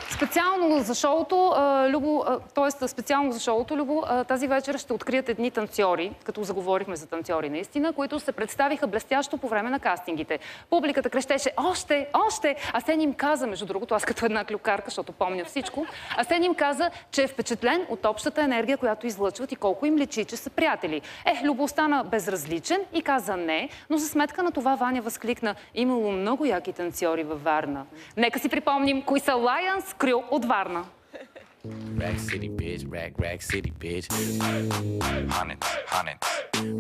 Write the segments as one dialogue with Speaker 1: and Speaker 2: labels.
Speaker 1: Специално за шоуто, Любо, тази вечер ще открият едни танцори, като заговорихме за танцори наистина, които се представиха блестящо по време на кастингите. Публиката крещеше още, още! Асен им каза, между другото, аз като една клюкарка, защото помня всичко, Асен им каза, че е впечатлен от общата енергия, която излъчват и колко им личи, че са приятели. Любо остана безразличен и каза не, но за сметка на това Ваня възкликна: имало много яки танцори във Варна. Нека си припомним кои са Lions Crew от Варна.
Speaker 2: Rack City, bitch, rack City, bitch. Hundreds.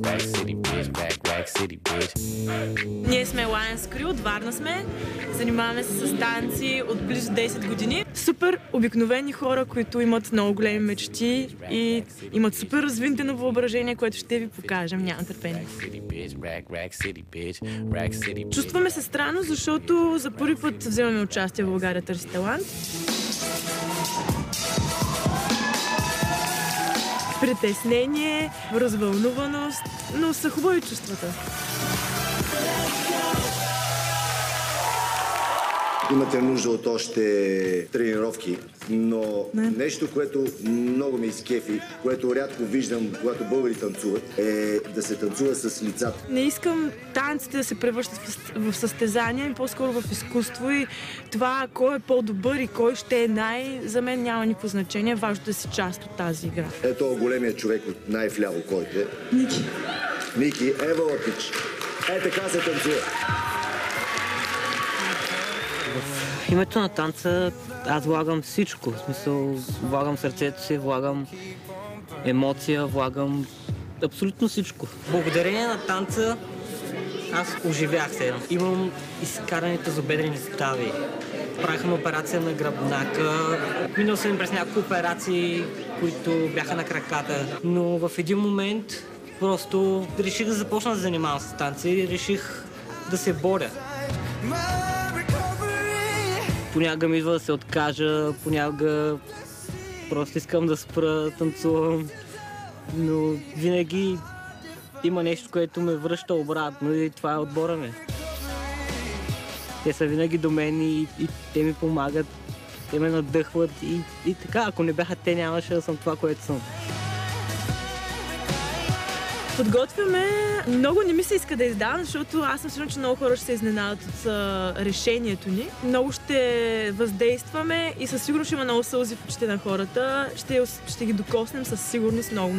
Speaker 2: Rack City, bitch, rack City, bitch.
Speaker 3: Ние сме Lions Crew, от Варна сме. Занимаваме се с танци от близо 10 години. Супер обикновени хора, които имат много големи мечти и имат супер развинтено въображение, което ще ви покажем. Няма търпение. Чувстваме се странно, защото за първи път вземаме участие в България търси талант. Притеснение, развълнуваност, но са хубави чувствата.
Speaker 4: Имате нужда от още тренировки, но нещо, което много ме изкефи, което рядко виждам, когато българи танцуват, е да се танцува с лицата.
Speaker 3: Не искам танците да се превръщат в състезания, по-скоро в изкуство, и това кой е по-добър и кой ще е за мен няма никакво значение. Важно да си част от тази игра.
Speaker 4: Ето големият човек от най-вляво, който е. Ники, ева лапич. Така се танцува.
Speaker 5: В името на танца аз влагам всичко. В смисъл, влагам сърцето си, влагам емоция, влагам абсолютно всичко. Благодарение на танца аз оживях се. Имам изкарани тазобедрени стави. Правихме операция на гръбнака. Минал съм през няколко операции, които бяха на краката. Но в един момент просто реших да започна да занимавам с танца и реших да се боря. Понякога ми идва да се откажа, понякога просто искам да спра, танцувам, но винаги има нещо, което ме връща обратно, и това е отбора ми. Те са винаги до мен и те ми помагат, те ме надъхват и така, ако не бяха те, нямаше да съм това, което съм.
Speaker 3: Подготвяме. Много не ми се иска да издавам, защото аз съм сигурна, че много хора ще се изненадат от решението ни. Много ще въздействаме и със сигурност ще има много сълзи в очите на хората. Ще ги докоснем със сигурност много.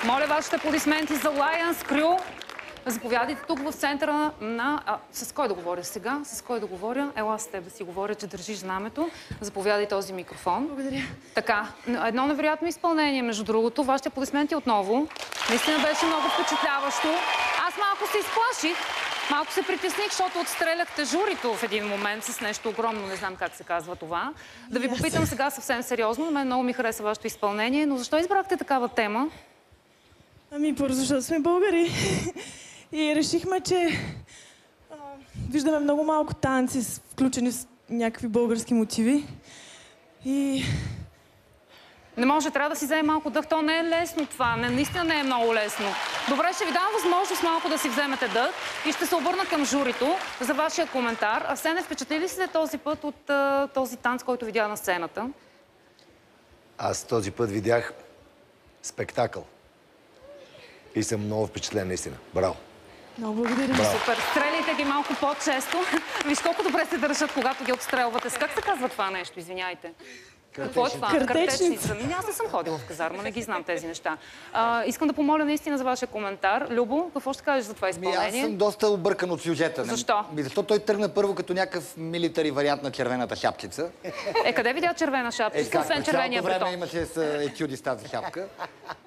Speaker 1: Моля вашите аплодисменти за Lions Crew. Заповядайте тук в центъра на... с кой да говоря сега? С кой да говоря? Ела с теб да си говоря, че държиш знамето. Заповядай този микрофон.
Speaker 3: Благодаря.
Speaker 1: Така, едно невероятно изпълнение, между другото. Вашите аплодисменти отново. Наистина беше много впечатляващо. Аз малко се изплаших. Малко се притесних, защото отстреляхте журито в един момент с нещо огромно. Не знам как се казва това. Да ви попитам сега съвсем сериозно. На мен много ми хареса вашето изпълнение, но защо избрахте такава тема?
Speaker 3: Ами, първо, защото сме българи. И решихме, че виждаме много малко танци, включени с някакви български мотиви. И...
Speaker 1: Не може, трябва да си вземе малко дъх. То не е лесно това. Наистина не е много лесно. Добре, ще ви дам възможност малко да си вземете дъх и ще се обърна към журито за вашия коментар. Асене, впечатли ли се този път от този танц, който видя на сцената?
Speaker 4: Аз този път видях спектакъл. И съм много впечатлен, наистина. Браво!
Speaker 3: Много благодаря.
Speaker 1: Супер. Стреляйте ги малко по-често. Виж колко добре се държат, когато ги отстрелвате. Как се казва това нещо? Извинявайте. Какво е това? Картечница. Аз не съм ходила в казарма, не ги знам тези неща. Искам да помоля наистина за вашия коментар. Любо, какво ще кажеш за това изпълнение?
Speaker 6: Аз съм доста объркан от сюжета.
Speaker 1: Защо?
Speaker 6: Защото той тръгна първо като някакъв милитари вариант на червената шапчица.
Speaker 1: Къде видя червена шапчица? Освен червения бретон.
Speaker 6: Време имаше етюди с тази шапка.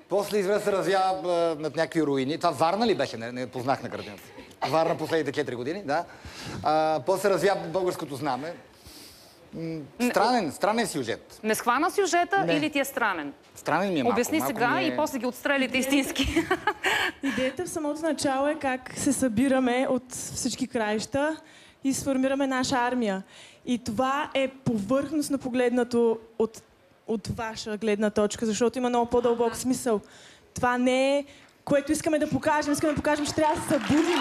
Speaker 6: После изведнъж се развя над някакви руини. Това Варна ли беше? Не познах на картината. Варна последните 4 години, да. После развя българското знаме. Странен сюжет.
Speaker 1: Не схвана сюжета или ти е странен?
Speaker 6: Странен ми е малко.
Speaker 1: Обясни сега и после ги отстрелите истински.
Speaker 3: Идеята в самото начало е как се събираме от всички краища и сформираме наша армия. И това е повърхностно погледнато от ваша гледна точка, защото има много по-дълбок смисъл. Това не е, което искаме да покажем. Искаме да покажем, че трябва да се събудим.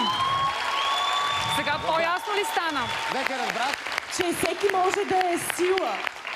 Speaker 1: Сега по-ясно ли стана?
Speaker 6: Вече разбрах.
Speaker 3: Че всеки може да е сила.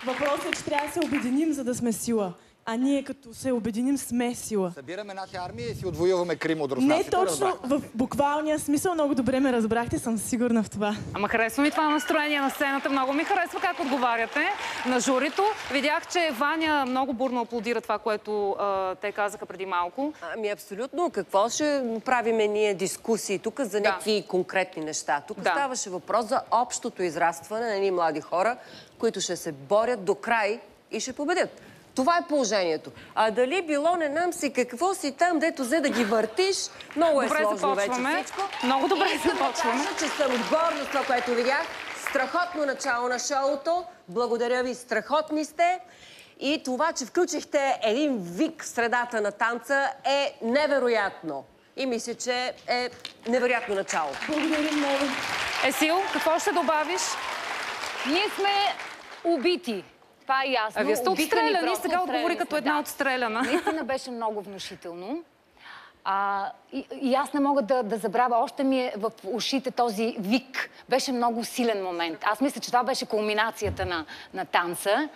Speaker 3: Въпросът е, че трябва да се обединим, за да сме сила. А ние като се обединим, сме сила.
Speaker 6: Събираме наша армия и си отвоюваме Крим от руснаците.
Speaker 3: Не точно в буквалния смисъл. Много добре ме разбрахте, съм сигурна в това.
Speaker 1: Ама харесва ми това настроение на сцената. Много ми харесва как отговаряте на журито. Видях, че Ваня много бурно аплодира това, което те казаха преди малко.
Speaker 7: Ами абсолютно. Какво ще правиме ние дискусии тук за някакви конкретни неща? Тук ставаше въпрос за общото израстване на едни млади хора, които ще се борят до край и ще победят. Това е положението. А дали било не нам си, какво си там, дето взе да ги въртиш, много е сложно вече всичко.
Speaker 1: Много добре започваме.
Speaker 7: Да кажа, че съм горда с това, което видях. Страхотно начало на шоуто. Благодаря ви, страхотни сте. И това, че включихте един вик в средата на танца е невероятно. И мисля, че е невероятно начало.
Speaker 3: Благодаря много.
Speaker 1: Есил, какво ще добавиш?
Speaker 8: Ние сме убити. Това е ясно.
Speaker 1: Вие сте отстреляни, сега отговори като една отстреляна.
Speaker 8: Наистина беше много внушително. И аз не мога да забравя, още ми е в ушите този вик. Беше много силен момент. Аз мисля, че това беше кулминацията на танца.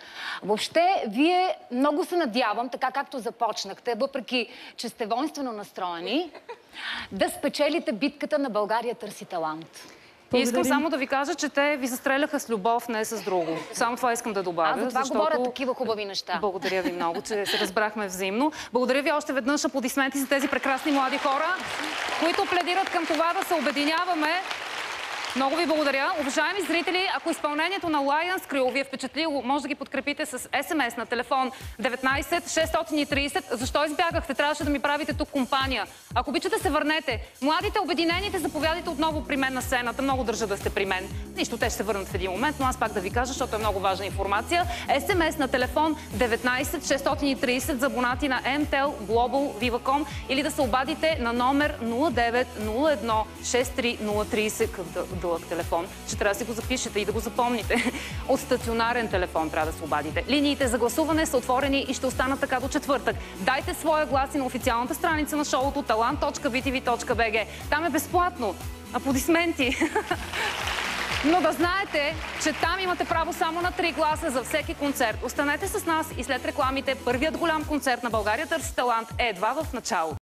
Speaker 8: Въобще, вие много се надявам, така както започнахте, въпреки че сте воинствено настроени, да спечелите битката на България търси талант.
Speaker 1: И искам само да ви кажа, че те ви застреляха с любов, не с друго. Само това искам да добавя.
Speaker 8: Аз за това говоря такива хубави неща.
Speaker 1: Благодаря ви много, че се разбрахме взаимно. Благодаря ви още веднъж. Аплодисменти за тези прекрасни млади хора, които пледират към това да се обединяваме. Много ви благодаря. Уважаеми зрители, ако изпълнението на Lions Crew ви е впечатлило, може да ги подкрепите с SMS на телефон 19 630. Защо избягахте? Трябваше да ми правите тук компания. Ако обичате, се върнете. Младите, обединените, заповядайте отново при мен на сцената. Много държа да сте при мен. Нищо, те ще се върнат в един момент, но аз пак да ви кажа, защото е много важна информация. SMS на телефон 19 630 за абонати на MTEL, Global, Viva.com или да се обадите на номер 09 01 63 030 дълъг телефон, че трябва да си го запишете и да го запомните. От стационарен телефон трябва да се обадите. Линиите за гласуване са отворени и ще останат така до четвъртък. Дайте своя глас и на официалната страница на шоуто talant.btv.bg. Там е безплатно. Аплодисменти! Но да знаете, че там имате право само на 3 гласа за всеки концерт. Останете с нас и след рекламите първият голям концерт на България търси талант е едва в началото.